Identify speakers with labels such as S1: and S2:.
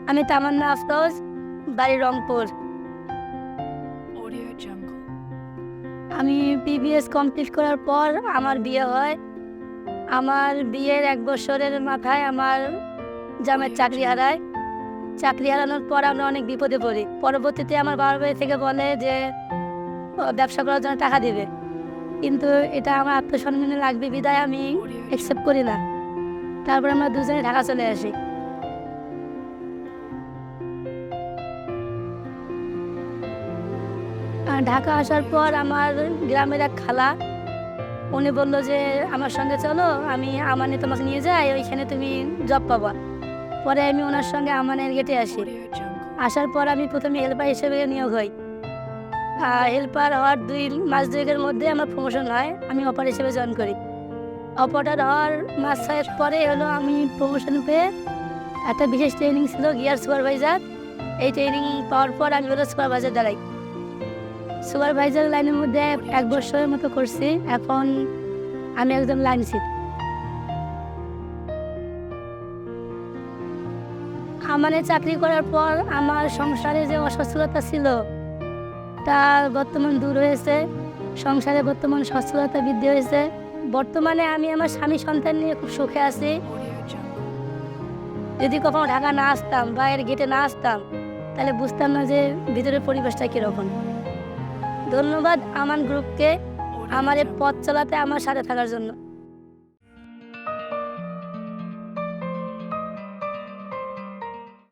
S1: আমি তামান্না আফরোজ, বাড়ি রংপুর। আমি বিবিএস কমপ্লিট করার পর আমার বিয়ে হয়। আমার বিয়ের 1 বছরের মাথায় আমার জামাই চাকরি হারায়। চাকরি হারানোর পর আমরা অনেক বিপদে পড়ি। পরবর্তীতে আমার বাবার বাড়ি থেকে বলে যে ব্যবসা করার জন্য টাকা দিবে, কিন্তু এটা আমার আত্মসম্মানে লাগবে বিদায় আমি অ্যাকসেপ্ট করি না। তারপর আমরা দুজনে ঢাকা চলে আসি। আর ঢাকা আসার পর আমার গ্রামের এক খালা, উনি বললো যে আমার সঙ্গে চলো, আমি আমানে তোমাকে নিয়ে যাই, ওইখানে তুমি জব পাবা। পরে আমি ওনার সঙ্গে আমানের গেটে আসি। আসার পর আমি প্রথমে হেল্পার হিসেবে নিয়োগ হই। হেল্পার হওয়ার 2 মাস 2 মধ্যে আমার প্রমোশন হয়, আমি অপার হিসেবে জয়েন করি। অপারেটর হওয়ার মাস 6 পরে হলো আমি প্রমোশন পেয়ে একটা বিশেষ ট্রেনিং ছিল গিয়ার সুপারভাইজার। এই ট্রেনিং পাওয়ার পর আমি হলো সুপারভাইজার দাঁড়াই। সুপারভাইজার লাইনের মধ্যে 1 বছরের মতো করছি। এখন আমি একজন লাইন সিট। আমানে চাকরি করার পর আমার সংসারে যে অসচ্ছলতা ছিল তা বর্তমান দূর হয়েছে। সংসারে বর্তমান সচ্ছলতা বৃদ্ধি হয়েছে। বর্তমানে আমি আমার স্বামী সন্তান নিয়ে খুব সুখে আছি। যদি কখনো ঢাকা না আসতাম বা এর গেটে না আসতাম, তাহলে বুঝতাম না যে ভিতরের পরিবেশটা কীরকম। ধন্যবাদ আমান গ্রুপকে আমার এই পথ চলাতে আমার সাথে থাকার জন্য।